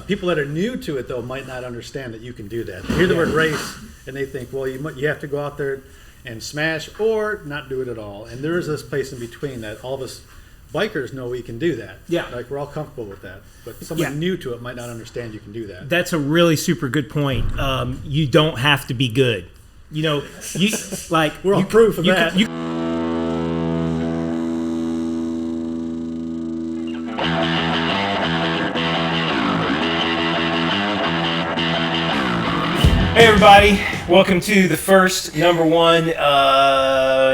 People that are new to it, though, might not understand that you can do that. They hear the word race, and they think, well, you have to go out there and smash or not do it at all. And there is this place in between that all of us bikers know we can do that. Yeah. Like, we're all comfortable with that. But someone new to it might not understand you can do that. That's a really super good point. You don't have to be good. You know, we're all proof of that. Hey everybody, welcome to the first number one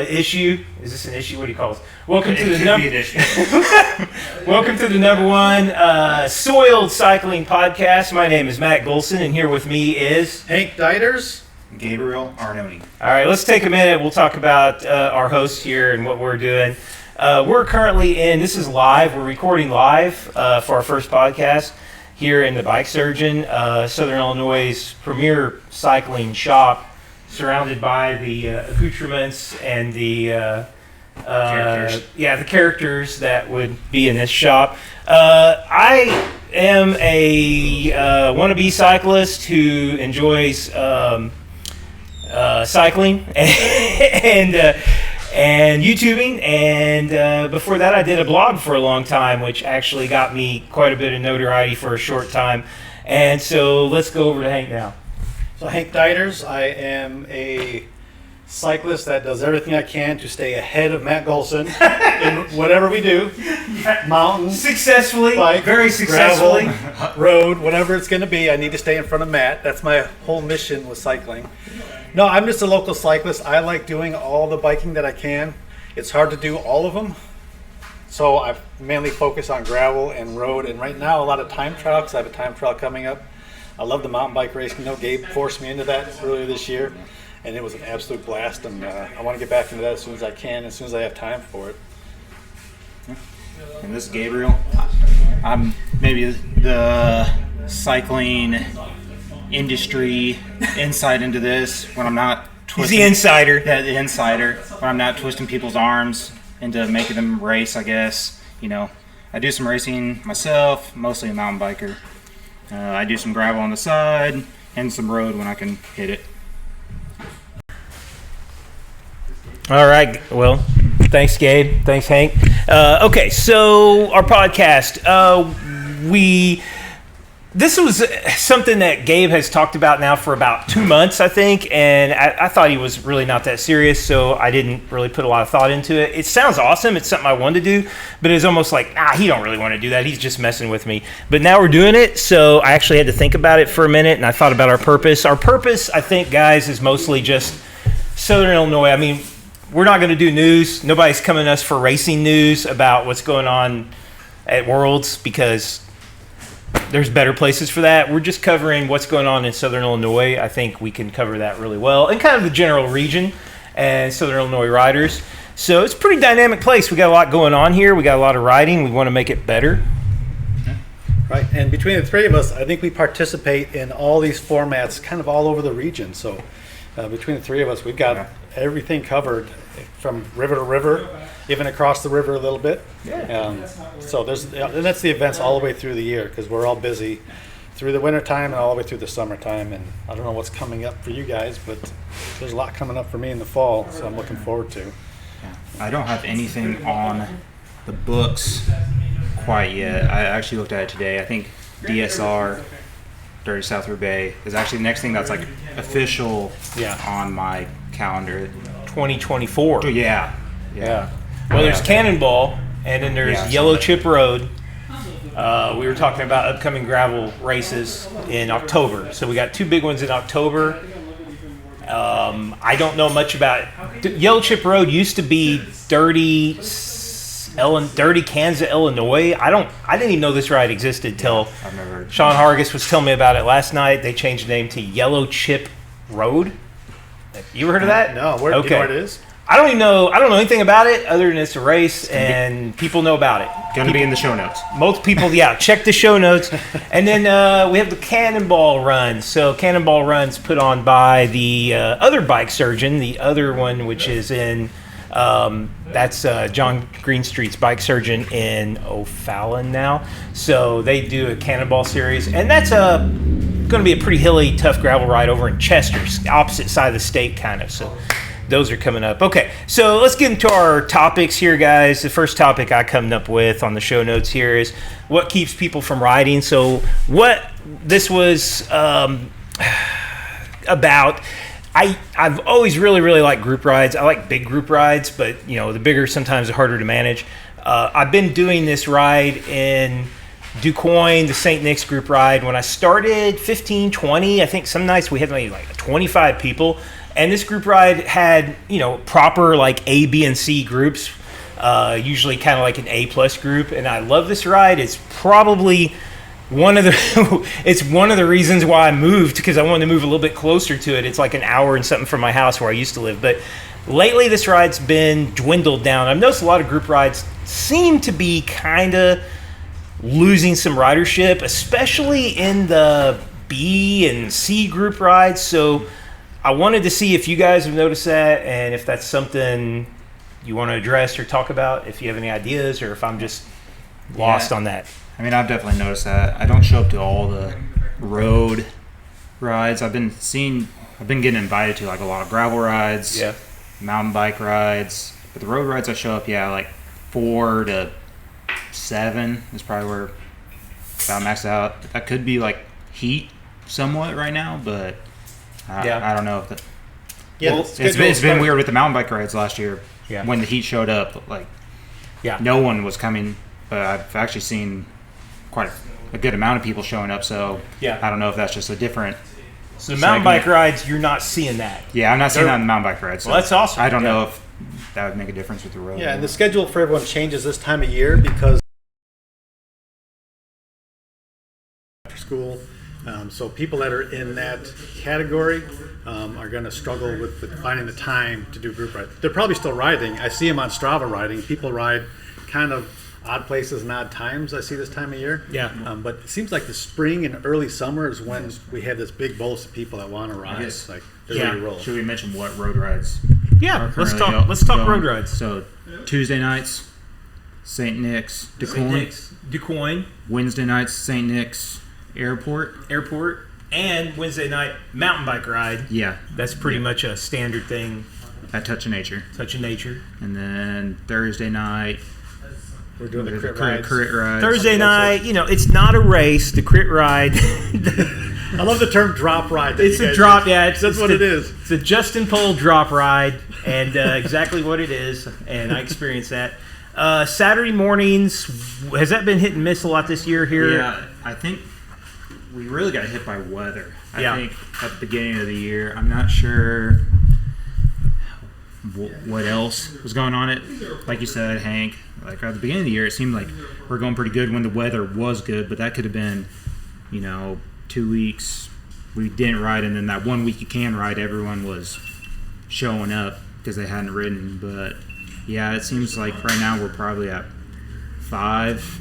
issue. Is this an issue? What do you call it? Welcome to the number one soiled cycling podcast. My name is Matt Golson, and here with me is Hank Deiters. Gabriel Arnone. All right, let's take a minute. We'll talk about our host here and what we're doing. We're currently this is live. We're recording live for our first podcast here in the Bike Surgeon, Southern Illinois' premier cycling shop, surrounded by the accoutrements and the characters. The characters that would be in this shop. I am a wannabe cyclist who enjoys cycling and YouTubing, and before that I did a blog for a long time, which actually got me quite a bit of notoriety for a short time. And so let's go over to Hank now. So Hank Deiters, I am a cyclist that does everything I can to stay ahead of Matt Golson in whatever we do. Mountain, Successfully, bike, very successfully. gravel, road, whatever it's going to be, I need to stay in front of Matt. That's my whole mission with cycling. No, I'm just a local cyclist. I like doing all the biking that I can. It's hard to do all of them. So I mainly focus on gravel and road. And right now, a lot of time trial, because I have a time trial coming up. I love the mountain bike racing. Gabe forced me into that earlier this year. And it was an absolute blast. And I want to get back into that as soon as I can, as soon as I have time for it. And this is Gabriel. I'm maybe the cycling industry insight into this when I'm not twisting. He's the insider. Yeah, the insider. When I'm not twisting people's arms into making them race, I guess. I do some racing myself, mostly a mountain biker. I do some gravel on the side and some road when I can hit it. All right. Well, thanks, Gabe. Thanks, Hank. Okay, so our podcast. This was something that Gabe has talked about now for about 2 months, I think, and I thought he was really not that serious, so I didn't really put a lot of thought into it. It sounds awesome. It's something I wanted to do, but it's almost like, he don't really want to do that. He's just messing with me. But now we're doing it, so I actually had to think about it for a minute, and I thought about our purpose. Our purpose, I think, guys, is mostly just Southern Illinois. I mean, we're not going to do news. Nobody's coming to us for racing news about what's going on at Worlds, because there's better places for that. We're just covering what's going on in Southern Illinois. I think we can cover that really well, and kind of the general region and Southern Illinois riders. So it's a pretty dynamic place. We got a lot going on here. We got a lot of riding. We want to make it better. Right, and between the three of us, I think we participate in all these formats kind of all over the region. So between the three of us, we've got everything covered from river to river, even across the river a little bit. So and that's the events all the way through the year, because we're all busy through the winter time and all the way through the summertime. And I don't know what's coming up for you guys, but there's a lot coming up for me in the fall, so I'm looking forward to. I don't have anything on the books quite yet. I actually looked at it today. I think DSR, Dirty South River Bay, is actually the next thing that's like official on my calendar. 2024. Yeah. Well, there's Cannonball, and then there's Yellow Chip Road. We were talking about upcoming gravel races in October. So we got two big ones in October. I don't know much about it. Yellow Chip Road used to be Dirty Kansas, Illinois. I didn't even know this ride existed till Sean Hargis was telling me about it last night. They changed the name to Yellow Chip Road. You ever heard of that? No. Do you know where it is? I don't know anything about it other than it's a race and people know about it. Going to be in the show notes. Most people, check the show notes. And then we have the Cannonball Run. So Cannonball Run's put on by the other Bike Surgeon, the other one which is in That's John Greenstreet's bike surgeon in O'Fallon now. So they do a Cannonball series, and that's going to be a pretty hilly, tough gravel ride over in Chester, opposite side of the state, kind of. So those are coming up. Okay, so let's get into our topics here, guys. The first topic I come up with on the show notes here is what keeps people from riding. So what this was about, I've always really liked group rides. I like big group rides, but the bigger sometimes the harder to manage. I've been doing this ride in DuQuoin, the St. Nick's group ride. When I started 15, 20, I think some nights we had maybe like 25 people. And this group ride had, proper like A, B, and C groups, usually kind of like an A+ group. And I love this ride. It's probably one of the reasons why I moved, because I wanted to move a little bit closer to it. It's like an hour and something from my house where I used to live. But lately this ride's been dwindled down. I've noticed a lot of group rides seem to be kind of losing some ridership, especially in the B and C group rides. So I wanted to see if you guys have noticed that, and if that's something you want to address or talk about, if you have any ideas, or if I'm just lost on that. I mean, I've definitely noticed that. I don't show up to all the road rides. I've been getting invited to like a lot of gravel rides, mountain bike rides, but the road rides I show up, like 4 to 7 is probably where about maxed out. That could be like heat somewhat right now, but I don't know if that. Yeah, well, it's been weird with the mountain bike rides last year. Yeah. When the heat showed up, no one was coming, but I've actually seen quite a good amount of people showing up. So I don't know if that's just a different. So the mountain bike rides, you're not seeing that. Yeah, I'm not seeing that on the mountain bike rides. So well, that's awesome. I don't know if that would make a difference with the road. Yeah, and the schedule for everyone changes this time of year because after school. So people that are in that category are going to struggle with finding the time to do group rides. They're probably still riding. I see them on Strava riding. People ride kind of odd places and odd times I see this time of year. Yeah. But it seems like the spring and early summer is when we have this big bolus of people that want to ride. Yes. Like they're ready to roll. Should we mention what road rides? Yeah, let's talk road rides. So Tuesday nights, St. Nick's, DuQuoin. Wednesday nights, St. Nick's, Airport, and Wednesday night mountain bike ride. Yeah, that's pretty much a standard thing. At Touch of Nature. And then Thursday night, we're doing the crit ride. Thursday night, it's not a race. The crit ride. I love the term drop ride. It's a drop. Yeah, that's what it is. It's a Justin Pole drop ride, and exactly what it is. And I experienced that. Saturday mornings, has that been hit and miss a lot this year here? Yeah, I think we really got hit by weather. I think at the beginning of the year. I'm not sure what else was going on. It, like you said, Hank, like at the beginning of the year, it seemed like we're going pretty good when the weather was good, but that could have been, 2 weeks we didn't ride, and then that 1 week you can ride, everyone was showing up because they hadn't ridden. But yeah, it seems like right now we're probably at 5.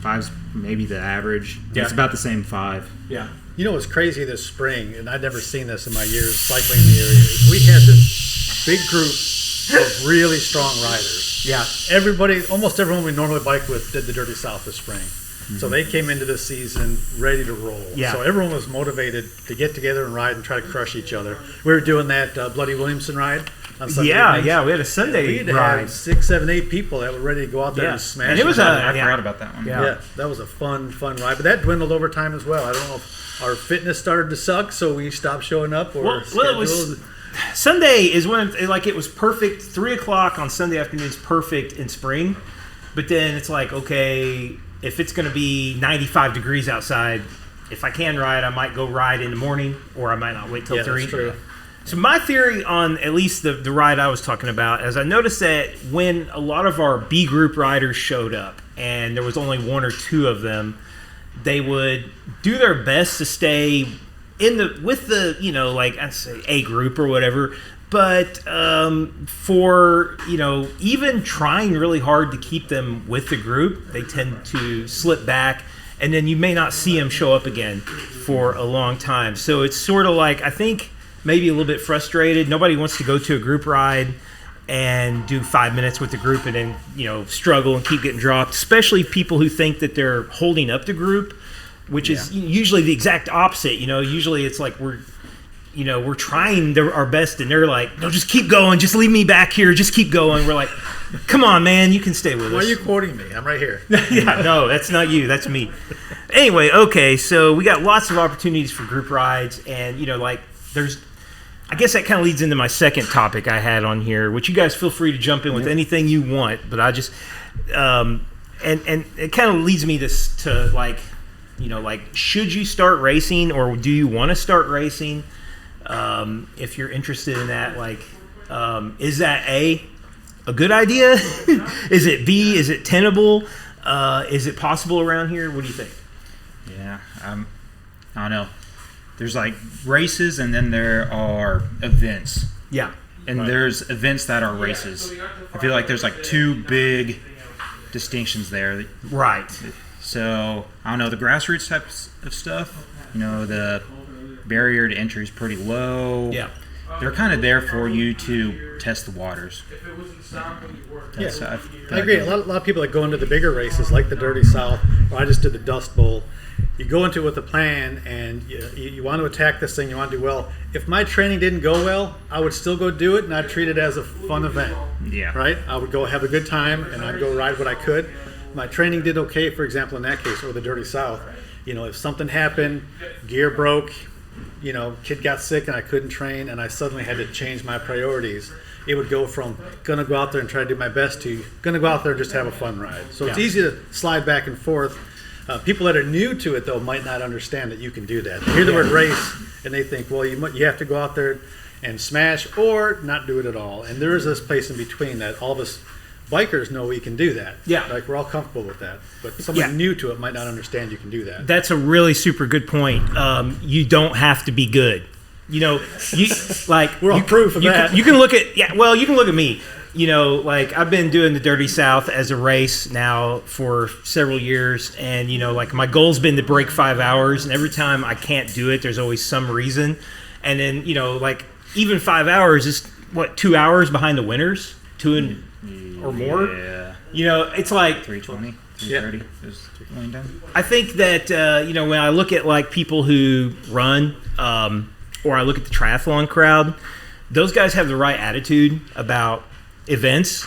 Five's maybe the average. Yeah. It's about the same 5. Yeah. What's crazy this spring, and I'd never seen this in my years cycling in the area, is we had this big group of really strong riders. Yeah. Almost everyone we normally bike with did the Dirty South this spring. Mm-hmm. So they came into this season ready to roll. Yeah. So everyone was motivated to get together and ride and try to crush each other. We were doing that Bloody Williamson ride. Yeah, we had a Sunday ride. 6, 7, 8 people that were ready to go out there and smash. And it was I forgot about that one. Yeah, that was a fun ride. But that dwindled over time as well. I don't know if our fitness started to suck, so we stopped showing up. Or well, it was Sunday is when it was perfect. 3:00 on Sunday afternoons, perfect in spring. But then it's like, okay, if it's going to be 95 degrees outside, if I can ride, I might go ride in the morning, or I might not wait till 3. That's true. So my theory on at least the ride I was talking about is I noticed that when a lot of our B group riders showed up, and there was only 1 or 2 of them, they would do their best to stay with the like I'd say A group or whatever. But for even trying really hard to keep them with the group, they tend to slip back, and then you may not see them show up again for a long time. So it's sort of like, I think, maybe a little bit frustrated. Nobody wants to go to a group ride and do 5 minutes with the group and then, struggle and keep getting dropped, especially people who think that they're holding up the group, which is usually the exact opposite. Usually it's like we're trying our best and they're like, no, just keep going. Just leave me back here. Just keep going. We're like, come on, man, you can stay with us. Why are you quoting me? I'm right here. Yeah, no, that's not you. That's me. Anyway, okay, so we got lots of opportunities for group rides, and I guess that kind of leads into my second topic I had on here, which you guys feel free to jump in with anything you want, but I just and it kind of leads me to should you start racing, or do you want to start racing? If you're interested in that, is that A good idea? Is it B? Is it tenable? Is it possible around here? What do you think? Yeah, I don't know. There's races, and then there are events. Yeah. And there's events that are races. I feel like there's two big distinctions there. Right. So, I don't know, the grassroots types of stuff, the barrier to entry is pretty low. Yeah. They're kind of there for you to test the waters. I agree. A lot of people that go into the bigger races, like the Dirty South, or I just did the Dust Bowl. You go into it with a plan, and you want to attack this thing. You want to do well. If my training didn't go well, I would still go do it, and I'd treat it as a fun event. Yeah. Right? I would go have a good time, and I'd go ride what I could. My training did okay, for example, in that case, or the Dirty South. If something happened, gear broke, kid got sick and I couldn't train, and I suddenly had to change my priorities, it would go from gonna go out there and try to do my best to gonna go out there and just have a fun ride. So it's easy to slide back and forth. People that are new to it, though, might not understand that you can do that. They hear the word race and they think, well, you have to go out there and smash or not do it at all. And there is this place in between that all of us bikers know we can do that. Yeah. We're all comfortable with that. But someone new to it might not understand you can do that. That's a really super good point. You don't have to be good. We're all proof of that. You can look at me. I've been doing the Dirty South as a race now for several years, and my goal's been to break 5 hours, and every time I can't do it, there's always some reason. And then even 5 hours is 2 hours behind the winners, or more. Yeah. It's like 320, 330 is going down. I think that when I look at people who run, or I look at the triathlon crowd, those guys have the right attitude about events,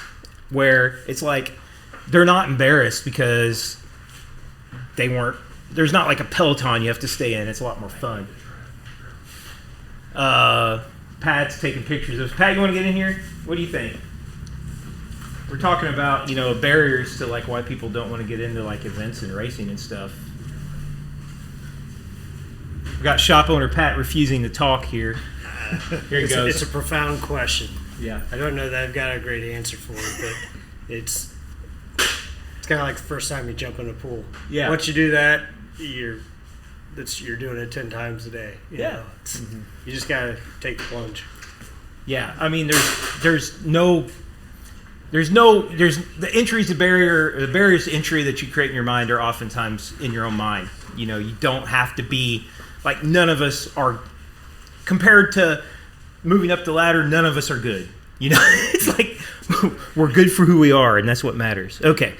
where it's they're not embarrassed because there's not a peloton you have to stay in. It's a lot more fun. Pat's taking pictures of us. Pat, you want to get in here? What do you think? We're talking about barriers to why people don't want to get into events and racing and stuff. We got shop owner Pat refusing to talk here. Here it goes. It's a profound question. Yeah. I don't know that I've got a great answer for it, but it's kind of like the first time you jump in a pool. Yeah. Once you do that, you're doing it 10 times a day. You know? You just gotta take the plunge. Yeah. I mean, there's the entries to the barriers to entry that you create in your mind are oftentimes in your own mind. You don't have to be none of us are, compared to moving up the ladder, none of us are good. It's we're good for who we are, and that's what matters. Okay.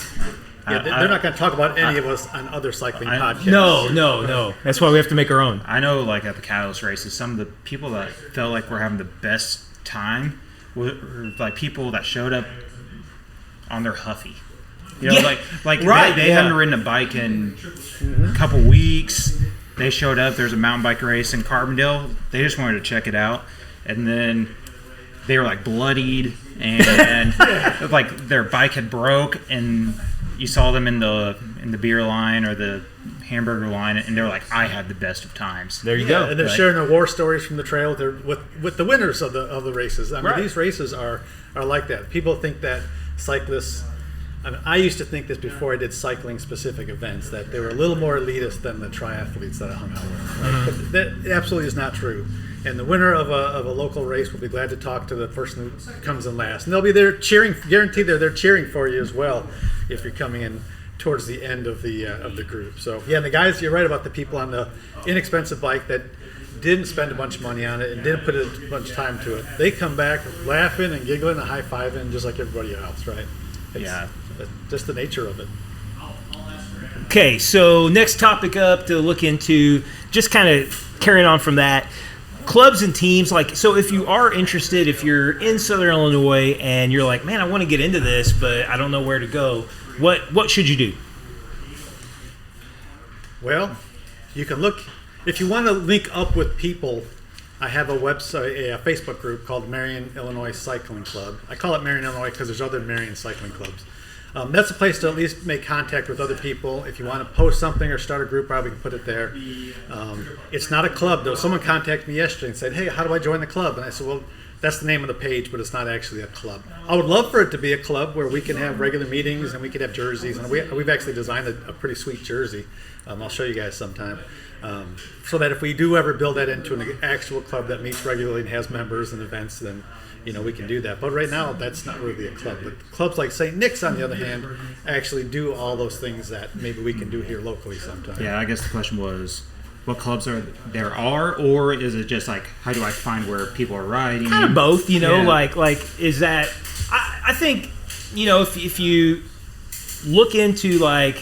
Yeah, they're not going to talk about any of us on other cycling podcasts. No. That's why we have to make our own. I know, at the Catalyst races, some of the people that felt like we're having the best time were people that showed up on their Huffy. Right. They hadn't ridden a bike in a couple weeks. They showed up. There's a mountain bike race in Carbondale. They just wanted to check it out, and then they were bloodied, and their bike had broke, and you saw them in the beer line or the hamburger line, and they're I had the best of times. There you go. And they're sharing their war stories from the trail with the winners of the races. I mean, these races are like that. People think that cyclists. I used to think this before I did cycling-specific events, that they were a little more elitist than the triathletes that I hung out with. Right? But that absolutely is not true. And the winner of a local race will be glad to talk to the person who comes in last. And they'll be there cheering, guaranteed they're cheering for you as well if you're coming in towards the end of the group. So, yeah, and the guys, you're right about the people on the inexpensive bike that didn't spend a bunch of money on it and didn't put a bunch of time to it, they come back laughing and giggling and high-fiving just like everybody else, right? It's just the nature of it. Okay, so next topic up to look into, just kind of carrying on from that, clubs and teams. Like, so if you are interested, if you're in Southern Illinois and you're like, man, I want to get into this, but I don't know where to go, what should you do? Well, you can look, if you want to link up with people, I have a website, a Facebook group called Marion Illinois Cycling Club. I call it Marion Illinois because there's other Marion cycling clubs. That's a place to at least make contact with other people. If you want to post something or start a group, probably can put it there. It's not a club, though. Someone contacted me yesterday and said, hey, how do I join the club? And I said, well, that's the name of the page, but it's not actually a club. I would love for it to be a club where we can have regular meetings and we could have jerseys. And we've actually designed a pretty sweet jersey. I'll show you guys sometime. So that if we do ever build that into an actual club that meets regularly and has members and events, then we can do that. But right now, that's not really a club. But clubs like St. Nick's, on the other hand, actually do all those things that maybe we can do here locally sometime. Yeah, I guess the question was, what clubs there are, or is it just like, how do I find where people are riding? Kind of both, like is that, I think, if you look into like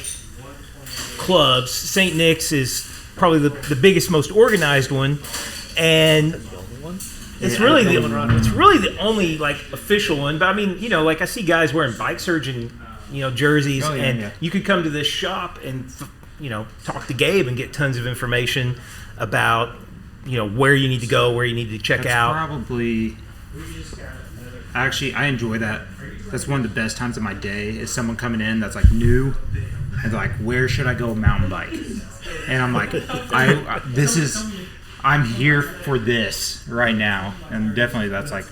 clubs, St. Nick's is probably the biggest, most organized one, and it's really the only like official one. But I mean, like I see guys wearing bike surgeon, jerseys, you could come to this shop and talk to Gabe and get tons of information about where you need to go, where you need to check out. Probably, actually, I enjoy that. That's one of the best times of my day is someone coming in that's like new and like, where should I go mountain bike? And I'm like, I'm here for this right now. And definitely that's like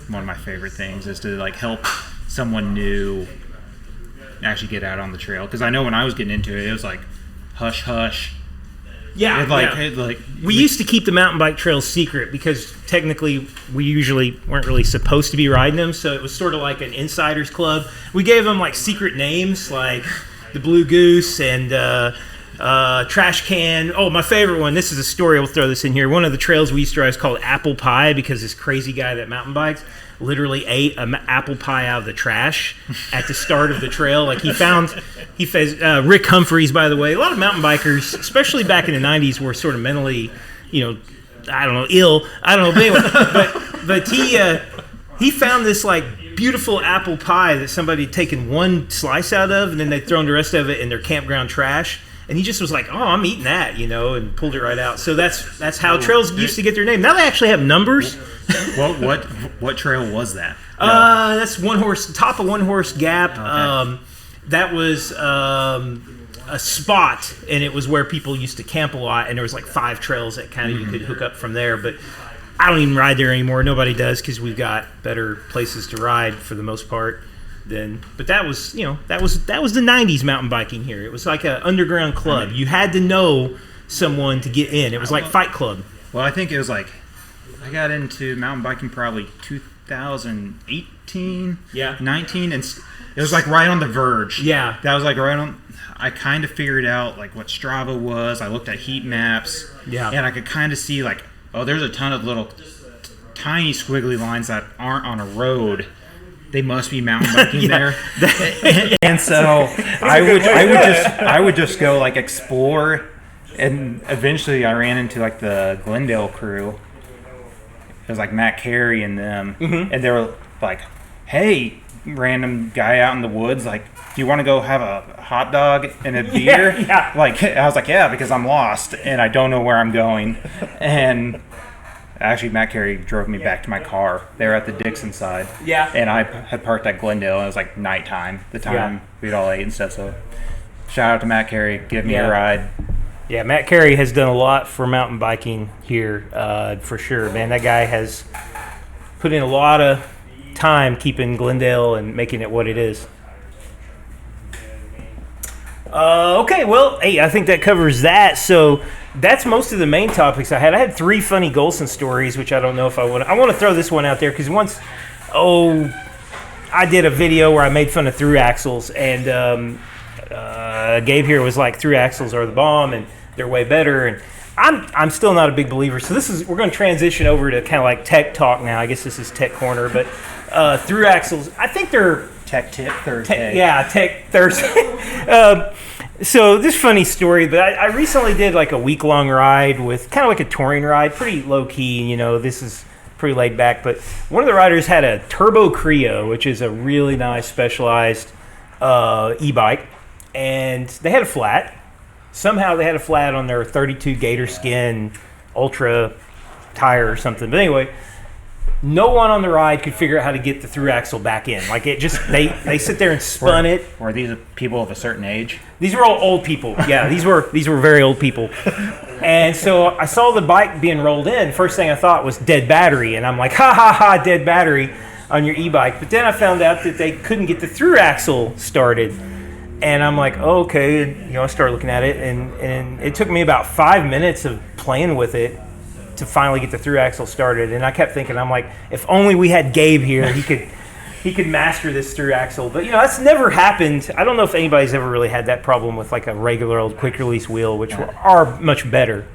one of my favorite things is to like help someone new actually get out on the trail. Because I know when I was getting into it, it was like hush hush. Yeah, we used to keep the mountain bike trails secret because technically we usually weren't really supposed to be riding them, so it was sort of like an insiders club. We gave them like secret names like the Blue Goose and Trash Can. Oh, my favorite one, this is a story, we'll throw this in here. One of the trails we used to ride is called Apple Pie because this crazy guy that mountain bikes literally ate an apple pie out of the trash at the start of the trail. Like he found Rick Humphreys, by the way. A lot of mountain bikers, especially back in the 90s, were sort of mentally, ill. I don't know. But anyway, but he found this like beautiful apple pie that somebody had taken one slice out of, and then they'd thrown the rest of it in their campground trash. And he just was like, "Oh, I'm eating that," and pulled it right out. So that's how trails used to get their name. Now they actually have numbers. What trail was that? That's top of One Horse Gap. Okay. That was a spot, and it was where people used to camp a lot. And there was like 5 trails that kind of you could hook up from there. But I don't even ride there anymore. Nobody does because we've got better places to ride for the most part. But that was the 90s mountain biking here. It was like an underground club. You had to know someone to get in. It was like Fight Club. Well, I think it was like I got into mountain biking probably 2018, 19, and it was like right on the verge. Yeah, that was like right on. I kind of figured out like what Strava was. I looked at heat maps. Yeah, and I could kind of see like, oh, there's a ton of little tiny squiggly lines that aren't on a road. They must be mountain biking there. And so I would just go like explore, and eventually I ran into like the Glendale crew. It was like Matt Carey and them, and they were like, "Hey, random guy out in the woods, like, do you want to go have a hot dog and a beer?" Yeah. Like I was like, "Yeah," because I'm lost and I don't know where I'm going, and. Actually, Matt Carey drove me back to my car. They were at the Dixon side. Yeah. And I had parked at Glendale, and it was like nighttime, the time we'd all ate and stuff. So shout out to Matt Carey. Give me a ride. Yeah, Matt Carey has done a lot for mountain biking here, for sure. Man, that guy has put in a lot of time keeping Glendale and making it what it is. Okay, well, hey, I think that covers that. So that's most of the main topics I had. I had 3 funny Golson stories, which I don't know if I want to throw this one out there because once, I did a video where I made fun of through axles, and Gabe here was like, through axles are the bomb, and they're way better. And I'm still not a big believer. So we're going to transition over to kind of like tech talk now. I guess this is Tech Corner, but through axles, I think they're Tech Tip Thursday. Tech Thursday. So this funny story, but I recently did like a week-long ride with kind of like a touring ride, pretty low-key. This is pretty laid back. But one of the riders had a Turbo Creo, which is a really nice specialized e-bike, and they had a flat. Somehow they had a flat on their 32 Gator Skin Ultra tire or something. But anyway, no one on the ride could figure out how to get the through axle back in. Like it just, they sit there and spun it. Were these people of a certain age? These were all old people. Yeah, these were very old people. And so I saw the bike being rolled in. First thing I thought was dead battery. And I'm like, ha, ha, ha, dead battery on your e-bike. But then I found out that they couldn't get the through axle started. And I'm like, oh, okay. And, I started looking at it. And it took me about 5 minutes of playing with it to finally get the through axle started. And I kept thinking, I'm like, if only we had Gabe here, he could master this through axle. But that's never happened. I don't know if anybody's ever really had that problem with like a regular old quick release wheel, which are much better.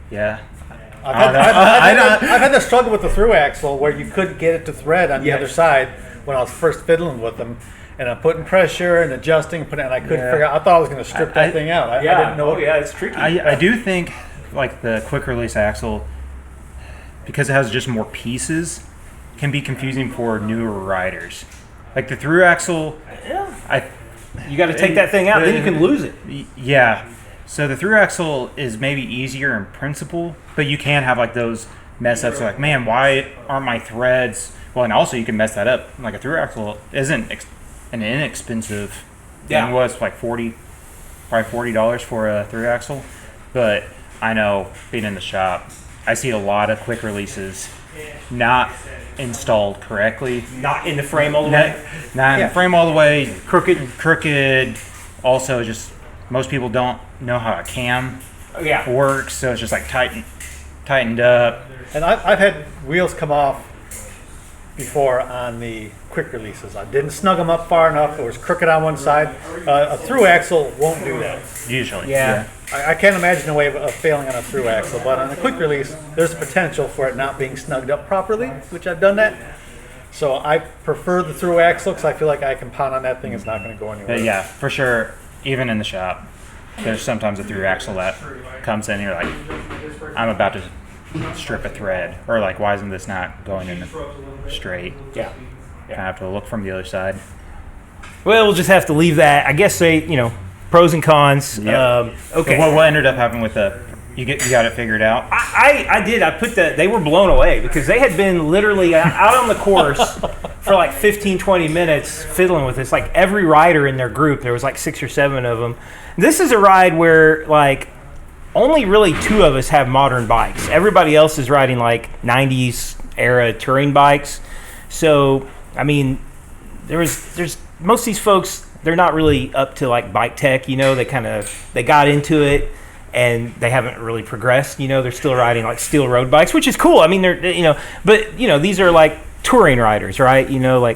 Yeah. I've had to struggle with the through axle where you couldn't get it to thread on the other side when I was first fiddling with them. And I'm putting pressure and adjusting, and I couldn't figure out. I thought I was going to strip that thing out. I didn't know. It's tricky. I do think like the quick release axle, because it has just more pieces, can be confusing for newer riders. Like the through axle, you got to take that thing out, then you can lose it. Yeah. So the through axle is maybe easier in principle, but you can have like those mess ups. Like, man, why aren't my threads? Well, and also you can mess that up. Like a through axle isn't an inexpensive. It was like probably $40 for a through axle. But I know being in the shop, I see a lot of quick releases not installed correctly. Not in the frame all the way. Not in the frame all the way. Crooked. Also, just most people don't know how a cam works, so it's just like tightened up. And I've had wheels come off before on the quick releases. I didn't snug them up far enough. It was crooked on one side. A through axle won't do that. Usually. Yeah. I can't imagine a way of failing on a through axle, but on a quick release, there's potential for it not being snugged up properly, which I've done that. So I prefer the through axle because I feel like I can pound on that thing. It's not going to go anywhere. Yeah, for sure. Even in the shop, there's sometimes a through axle that comes in and you're like, I'm about to strip a thread, or like, why isn't this not going in straight? Yeah. I have to look from the other side. Well, we'll just have to leave that. I guess pros and cons. Yep. Okay. So what ended up happening with you got it figured out? I did. They were blown away because they had been literally out on the course for like 15, 20 minutes fiddling with this. Like every rider in their group, there was like 6 or 7 of them. This is a ride where like only really 2 of us have modern bikes. Everybody else is riding like 90s era touring bikes. So, I mean, there's most of these folks, they're not really up to like bike tech, they got into it and they haven't really progressed, they're still riding like steel road bikes, which is cool. I mean, but these are like touring riders, right? They're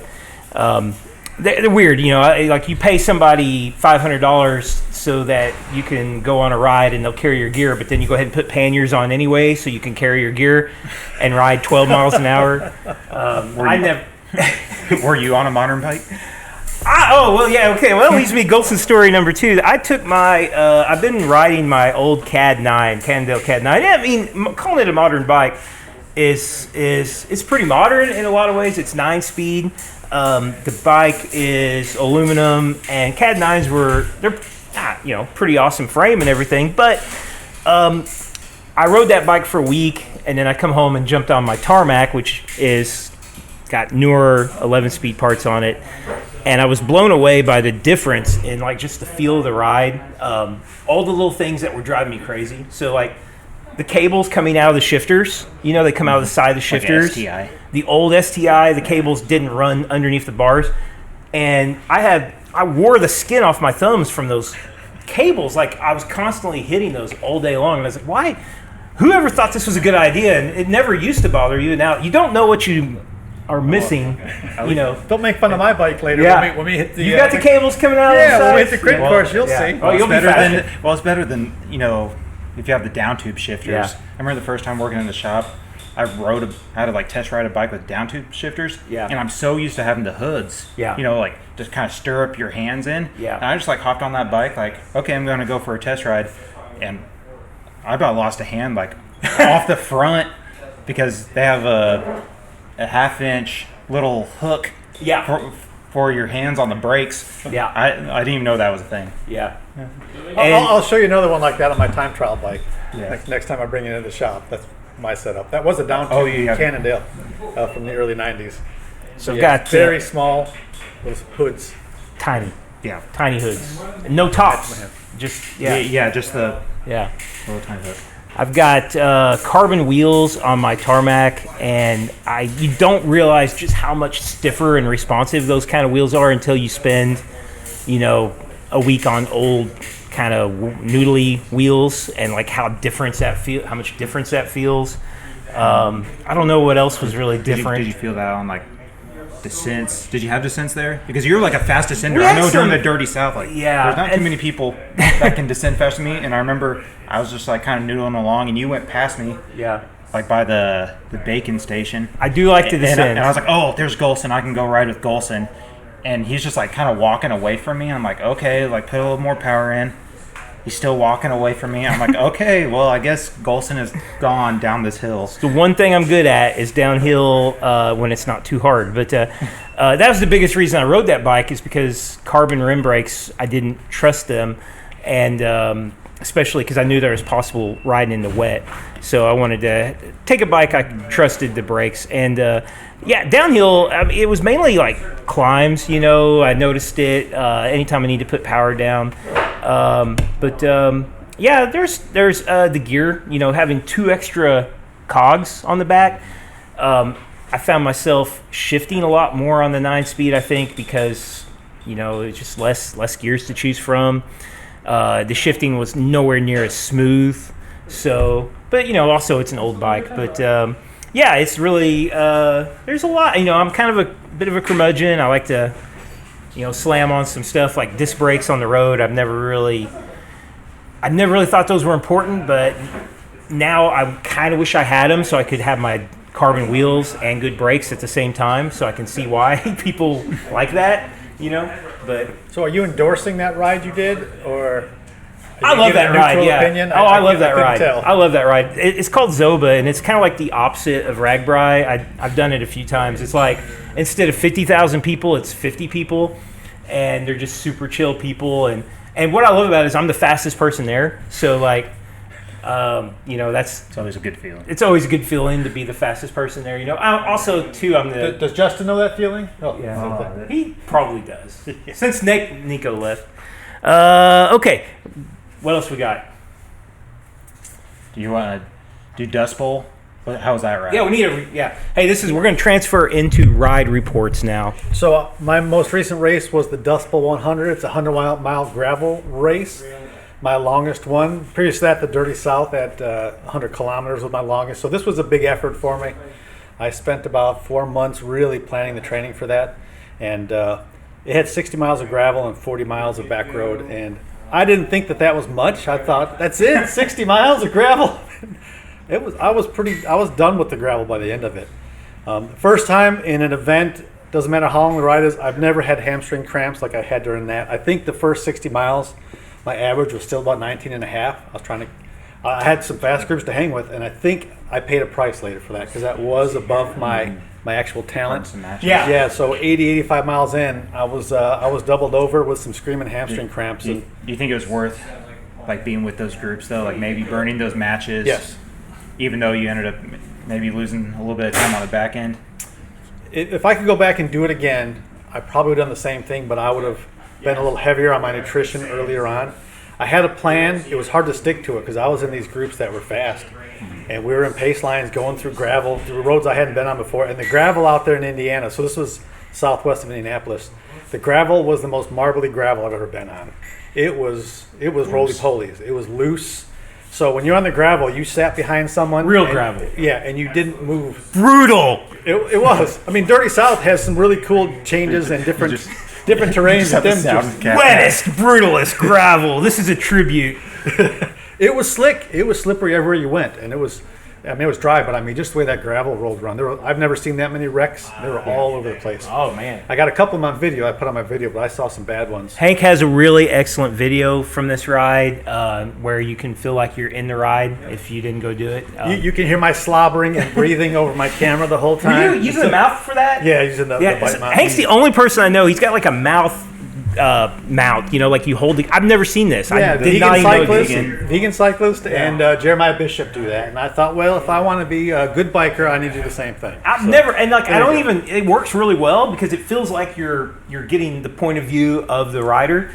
weird, like you pay somebody $500 so that you can go on a ride and they'll carry your gear, but then you go ahead and put panniers on anyway so you can carry your gear and ride 12 miles an hour. Were you on a modern bike? Well, leads me to Golson story number 2. I took I've been riding my old Cannondale CAD 9. Yeah, I mean, calling it a modern bike is pretty modern in a lot of ways. It's 9-speed. The bike is aluminum, and CAD 9s they're pretty awesome frame and everything. But I rode that bike for a week, and then I come home and jumped on my Tarmac, which is got newer 11-speed parts on it. And I was blown away by the difference in like just the feel of the ride. All the little things that were driving me crazy. So like the cables coming out of the shifters, they come out of the side of the shifters. Like STI. The old STI, the cables didn't run underneath the bars. And I wore the skin off my thumbs from those cables. Like I was constantly hitting those all day long. And I was like, why? Whoever thought this was a good idea? And it never used to bother you. Now you don't know what you are missing, Don't make fun of my bike later when we hit the... You got the cables coming out of the Yeah, side? when we hit the crit course, you'll see. Oh, you'll be faster. It's better than, if you have the down tube shifters. Yeah. I remember the first time working in the shop, I had to like test ride a bike with down tube shifters. Yeah. And I'm so used to having the hoods. Yeah. You know, like just kind of stir up your hands in. Yeah. And I just like hopped on that bike, like, okay, I'm going to go for a test ride. And I about lost a hand, like off the front, because they have a 1/2-inch little hook. Yeah. For your hands on the brakes. Yeah. I didn't even know that was a thing. Yeah. I'll show you another one like that on my time trial bike. Yeah. Next time I bring it into the shop. That's my setup. That was a down Oh, tube yeah. Cannondale from the early 90s. So Yeah, got very small, those hoods. tiny Yeah. hoods, no tops. Just Yeah, just the yeah. little tiny hook. I've got carbon wheels on my tarmac, and you don't realize just how much stiffer and responsive those kind of wheels are until you spend, a week on old kind of noodly wheels, and like how much difference that feels. I don't know what else was really different. Did you feel that on like descents? Did you have descents there? Because you're like a fast descender. We I had know during some- the dirty south, like Yeah, there's not too and- many people that can descend faster than me. And I remember I was just like kind of noodling along, and you went past me, Yeah, like by the bacon station. I do like to descend. And I was like, oh, there's Golson. I can go ride with Golson. And he's just like kind of walking away from me. I'm like, okay, like put a little more power in. He's still walking away from me. I'm like, okay, well, I guess Golson is gone down this hill. The one thing I'm good at is downhill when it's not too hard. But that was the biggest reason I rode that bike, is because carbon rim brakes, I didn't trust them, and especially because I knew there was possible riding in the wet. So I wanted to take a bike I trusted the brakes. And downhill, it was mainly like climbs. I noticed it anytime I need to put power down. There's the gear. Having 2 extra cogs on the back. I found myself shifting a lot more on the 9-speed, I think, because it's just less gears to choose from. The shifting was nowhere near as smooth. So, but also it's an old bike. But it's really there's a lot. I'm kind of a bit of a curmudgeon. I like to slam on some stuff like disc brakes on the road. I've never really thought those were important, but now I kind of wish I had them so I could have my carbon wheels and good brakes at the same time. So I can see why people like that. But So are you endorsing that ride you did, or? I love that ride. Yeah. Opinion? I love that couldn't ride. tell. I love that ride. It's called Zoba, and it's kind of like the opposite of Ragbri. I've done it a few times. It's like instead of 50,000 people, it's 50 people, and they're just super chill people. And what I love about it is I'm the fastest person there. So like, It's always a good feeling. it's always a good feeling to be the fastest person there. I'm the Does Justin know that feeling? Oh, yeah. He probably does. Since Nico left. Okay. What else we got? Do you want to do Dustbowl? How was that ride? Yeah, we need Hey, we're going to transfer into ride reports now. So my most recent race was the Dustbowl 100. It's a 100-mile gravel race. My longest one. Previous to that, the Dirty South at 100 kilometers was my longest. So this was a big effort for me. I spent about 4 months really planning the training for that. And it had 60 miles of gravel and 40 miles of back road. And I didn't think that was much. I thought, that's it, 60 miles of gravel. I was done with the gravel by the end of it. First time in an event, doesn't matter how long the ride is, I've never had hamstring cramps like I had during that. I think the first 60 miles, my average was still about 19 and a half. I had some fast groups to hang with, and I think I paid a price later for that because that was above my actual talent. Yeah, so 80, 85 miles in, I was doubled over with some screaming hamstring cramps. Do you think it was worth like being with those groups though, like maybe burning those matches? Yes. Even though you ended up maybe losing a little bit of time on the back end? If I could go back and do it again, I probably would have done the same thing, but I would have been a little heavier on my nutrition earlier on. I had a plan. It was hard to stick to it because I was in these groups that were fast. And we were in pace lines going through gravel, through roads I hadn't been on before. And the gravel out there in Indiana, so this was southwest of Indianapolis, the gravel was the most marbly gravel I've ever been on. It was roly-polies. It was loose. So when you're on the gravel, you sat behind someone. Real gravel. Yeah, and you didn't move. Brutal. It was. I mean, Dirty South has some really cool changes and different terrains. Wettest, Brutalest gravel. This is a tribute. It was slick. It was slippery everywhere you went, and it was dry, but I mean, just the way that gravel rolled around. I've never seen that many wrecks. They were all over the place. Oh man, I got a couple of them on video. I put on my video, but I saw some bad ones. Hank has a really excellent video from this ride where you can feel like you're in the ride if you didn't go do it. You can hear my slobbering and breathing over my camera the whole time. Were you using the mouth for that? Yeah, using the bite mouth. Hank's the only person I know. He's got like a mouth mount, like you hold I've never seen this. Yeah, I the did not even know it was vegan cyclist and Jeremiah Bishop do that. And I thought, well, if I want to be a good biker, I need to do the same thing. I don't even, it works really well because it feels like you're getting the point of view of the rider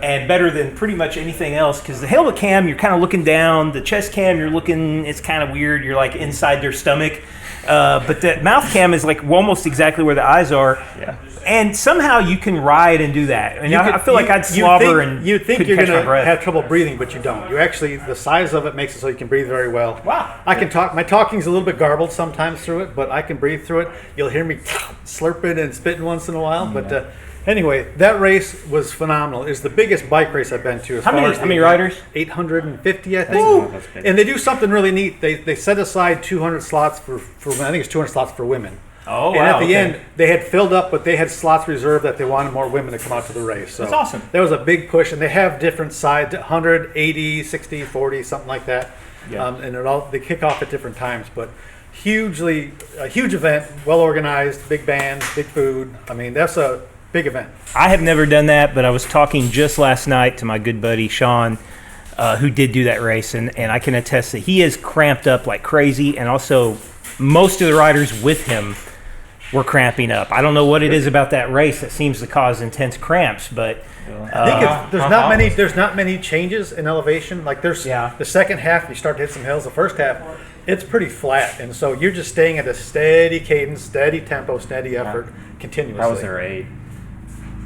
and better than pretty much anything else, because the helmet cam, you're kind of looking down, the chest cam, you're looking, it's kind of weird, you're like inside their stomach. But the mouth cam is like almost exactly where the eyes are. Yeah. And somehow you can ride and do that. And I feel like I'd slobber and you think couldn't you're catch going my to breath. have trouble breathing, but you don't. You actually, the size of it makes it so you can breathe very well. Wow. I can talk. My talking's a little bit garbled sometimes through it, but I can breathe through it. You'll hear me slurping and spitting once in a while. But anyway, that race was phenomenal. It's the biggest bike race I've been to. How many riders? 850, I think. And they do something really neat. They set aside 200 slots for I think it's 200 slots for women. Oh, and at the end, they had filled up, but they had slots reserved that they wanted more women to come out to the race. So that's awesome. There was a big push, and they have different sides, 100, 80, 60, 40, something like that. Yeah. And they kick off at different times. But a huge event, well organized, big band, big food. I mean, that's a big event. I have never done that, but I was talking just last night to my good buddy Sean, who did do that race, and I can attest that he is cramped up like crazy, and also most of the riders with him were cramping up. I don't know what it is about that race that seems to cause intense cramps, but I think there's not many changes in elevation. Like there's the second half, you start to hit some hills. The first half, it's pretty flat, and so you're just staying at a steady cadence, steady tempo, steady effort, continuously. How was their aid?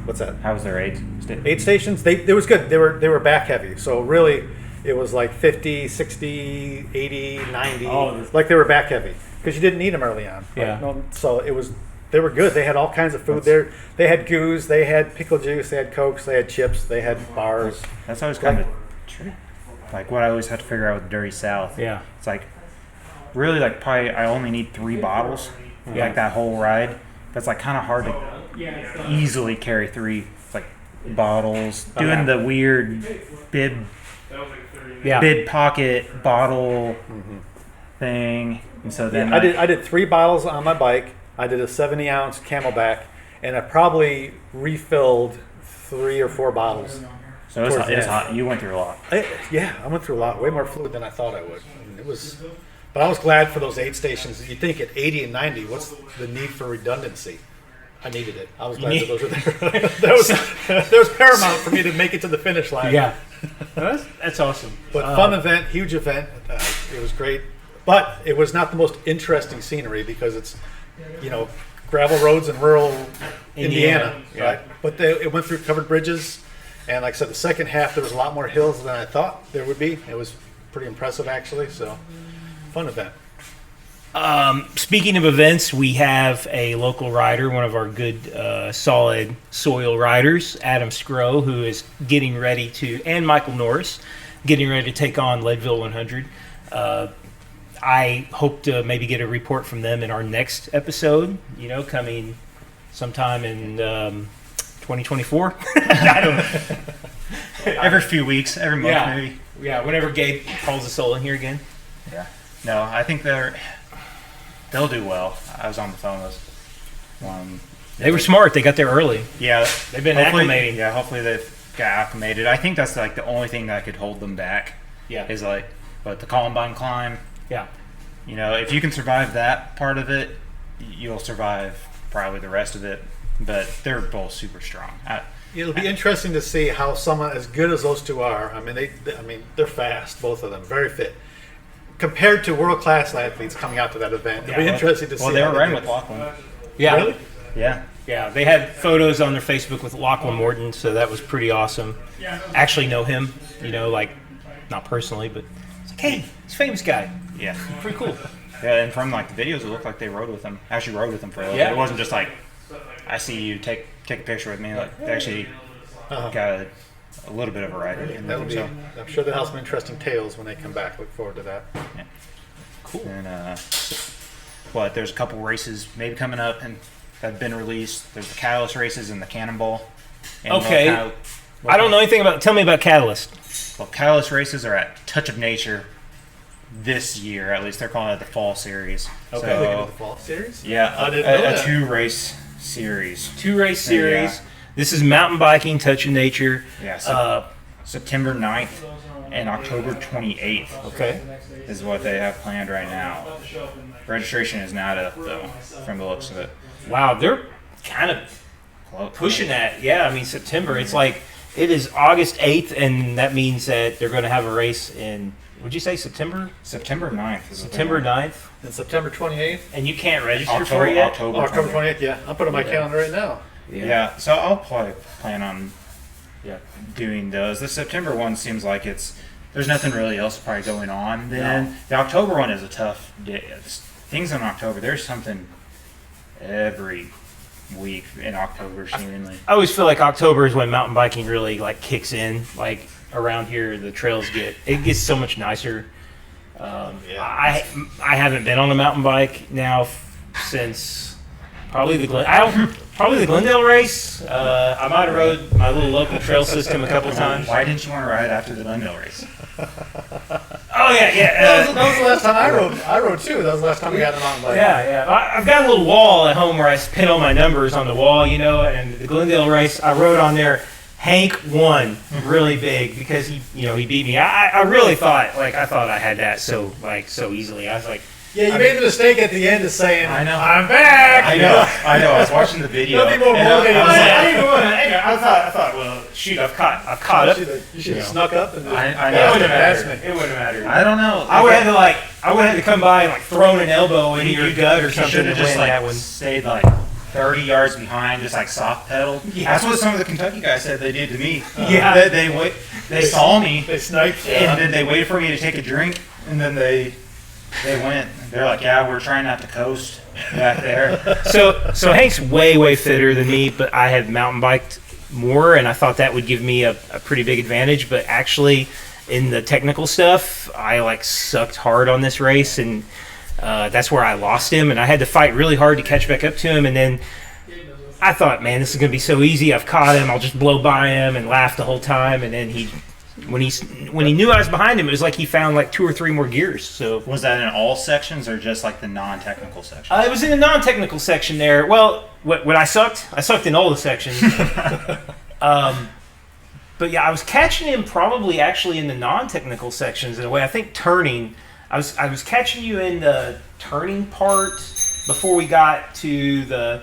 What's that? How was their aid? 8 stations. It was good. They were back heavy, so really it was like 50, 60, 80, 90. Like they were back heavy because you didn't need them early on. Yeah. So they were good. They had all kinds of food there. They had goos, they had pickle juice, they had Cokes, they had chips, they had bars. That's always kind of like what I always have to figure out with Dirty South. Yeah. It's like really like probably I only need 3 bottles like that whole ride. That's like kind of hard to easily carry 3 like bottles. Doing the weird bib pocket bottle thing. And so then I did 3 bottles on my bike. I did a 70-ounce Camelback, and I probably refilled 3 or 4 bottles. So it's hot. You went through a lot. I went through a lot. Way more fluid than I thought I would. But I was glad for those 8 stations. You think at 80 and 90, what's the need for redundancy? I needed it. I was glad that those were there. that was paramount for me to make it to the finish line. Yeah. That's awesome. But fun event, huge event. It was great. But it was not the most interesting scenery because it's, gravel roads in rural Indiana. Right? But it went through covered bridges. And like I said, the second half, there was a lot more hills than I thought there would be. It was pretty impressive, actually. So, fun event. Speaking of events, we have a local rider, one of our good solid soil riders, Adam Scrow, who is getting ready and Michael Norris, getting ready to take on Leadville 100. I hope to maybe get a report from them in our next episode, coming sometime in 2024. I don't know. Every few weeks, every month maybe. Yeah, whenever Gabe calls us all in here again. Yeah. No, I think they'll do well. I was on the phone with they were smart. They got there early. Yeah. They've been acclimating. Yeah, hopefully they've got acclimated. I think that's like the only thing that could hold them back. Yeah. Is like, but the Columbine climb. Yeah. If you can survive that part of it, you'll survive probably the rest of it. But they're both super strong. It'll be interesting to see how someone as good as those two are. I mean, they're fast, both of them, very fit. Compared to world-class athletes coming out to that event, it'll be interesting to see. Well, they were riding with Lachlan. Yeah. Really? Yeah. Yeah, they had photos on their Facebook with Lachlan Morton, so that was pretty awesome. Actually know him, not personally, but it's like, hey, he's a famous guy. Yeah. Pretty cool. Yeah, and from the videos, it looked like they rode with him. Actually rode with him for a little bit. It wasn't just like, I see you take a picture with me. Like, they actually got a little bit of variety in That'll there. be. So, I'm sure they'll have some interesting tales when they come back. Look forward to that. Cool. and but there's a couple races maybe coming up and that have been released. There's the Catalyst races and the Cannonball. And Okay. I don't know anything about. Tell me about Catalyst. Well, Catalyst races are at Touch of Nature this year. At least they're calling it the Fall Series. Okay. So, The fall series. yeah, I didn't know a that. 2-race series. 2-race series. Yeah. This is mountain biking, touch of nature. Yeah, so September 9th and October 28th Okay. is what they have planned right now. Registration is not up, though, from the looks of it. Wow, they're kind of pushing that. Yeah, I mean September. It's like it is August 8th, and that means that they're going to have a race in. Would you say September? September 9th is September 9th, And September 28th. and you can't register October, for it yet. October October 28th. 28th. Yeah, I'm putting my calendar right now. Yeah, so I'll probably plan on doing those. The September one seems like there's nothing really else probably going on then. No. The October one is a tough day. Things in October, there's something every week in October seemingly. I always feel like October is when mountain biking really like kicks in. Like around here, the trails gets so much nicer. I haven't been on a mountain bike now since probably the Glendale race. I might have rode my little local trail system a couple times. Why didn't you want to ride after the Glendale race? Oh yeah. That was the last time I rode. I rode too. That was the last time we got a mountain bike. Yeah. I've got a little wall at home where I pin all my numbers on the wall, and the Glendale race, I wrote on there, Hank won really big because he beat me. I really thought, I thought I had that so easily. I was like, Yeah, you made the mistake at the end of saying, I know. I'm back. I know. I was watching the video. Nothing more and motivating I was than like, that. I thought, well, shoot, I've caught up. You should have snuck up and I It know. wouldn't have That's mattered. me. It wouldn't have mattered. I don't know. I would have to come by and thrown an elbow into your gut or You something should to have win just that one. stayed 30 yards behind, just soft pedaled. Yeah. That's what some of the Kentucky guys said they did to me. Yeah. They saw me They sniped. and then they waited for me to take a drink and then they went. They're like, yeah, we're trying not to coast back there. So Hank's way fitter than me, but I have mountain biked more, and I thought that would give me a pretty big advantage. But actually, in the technical stuff, I sucked hard on this race, and that's where I lost him, and I had to fight really hard to catch back up to him. And then I thought, man, this is gonna be so easy. I've caught him. I'll just blow by him and laugh the whole time. And then when he knew I was behind him, it was like he found 2 or 3 more gears. So Was that in all sections or just the non-technical section? it was in the non-technical section there. Well, when I sucked in all the sections. But yeah, I was catching him probably actually in the non-technical sections in a way. I think turning. I was catching you in the turning part before we got to the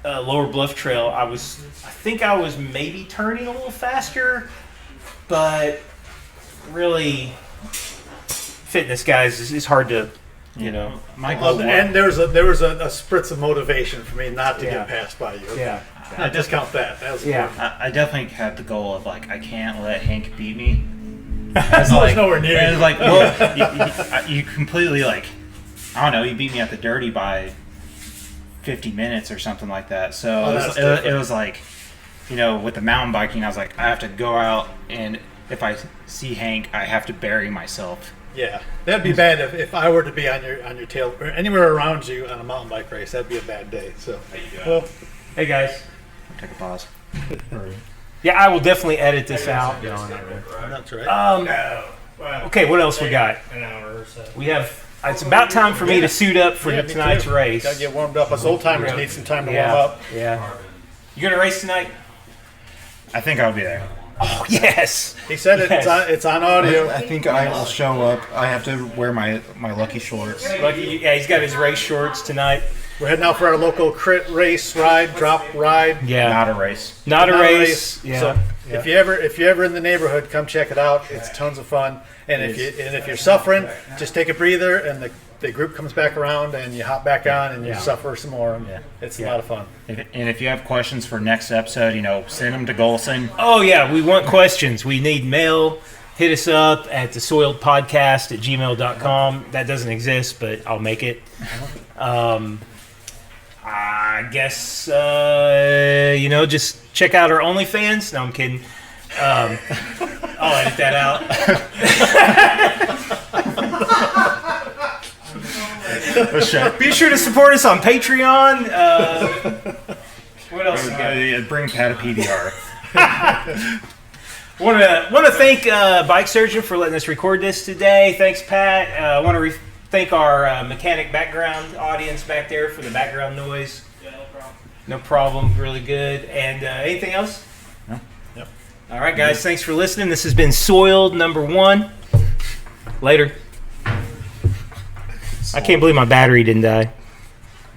Lower Bluff Trail. I think I was maybe turning a little faster, but really, fitness guys is hard to, My goal And there was a spritz of motivation for me not to Yeah. get passed by you. Yeah. I discount that. That was Yeah. important. I definitely had the goal of I can't let Hank beat me. I was nowhere near And you. well, you completely I don't know. You beat me at the dirty by 50 minutes or something like that. So Oh, that's different. it was with the mountain biking, I was like, I have to go out and if I see Hank, I have to bury myself. Yeah, that'd be bad if I were to be on your tail or anywhere around you on a mountain bike race. That'd be a bad day. So, well, Hey guys. Take a pause. Yeah, I will definitely edit this out. that's right. Okay, what else we got? An hour or so. We have. It's about time for me to suit up for Yeah, me tonight's too. race. Gotta get warmed up. Us old timers need some time to warm Yeah, up. yeah. You gonna race tonight? I think I'll be there. Oh yes. He said it. Yes. It's on audio. I think I will show up. I have to wear my lucky shorts. Yeah, he's got his race shorts tonight. We're heading out for our local crit race ride, drop ride. Yeah. Not a race. Not a Not race. Yeah. So if you're ever in the neighborhood, come check it out. It's tons of fun. And if you're suffering, just take a breather, and the group comes back around, and you hop back on, and you suffer some more. And it's a lot of fun. And if you have questions for next episode, send them to Golson. Oh yeah, we want questions. We need mail. Hit us up at thesoiledpodcast@gmail.com. That doesn't exist, but I'll make it. I guess just check out our OnlyFans. No, I'm kidding. I'll edit that out. Be sure to support us on Patreon. What else? Bring Pat a PDR. Want to thank Bike Surgeon for letting us record this today. Thanks, Pat. I want to thank our mechanic background audience back there for the background noise. Yeah, no problem. No problem. Really good. And anything else? No. Yep. All right, guys. Thanks for listening. This has been Soiled #1. Later. I can't believe my battery didn't die.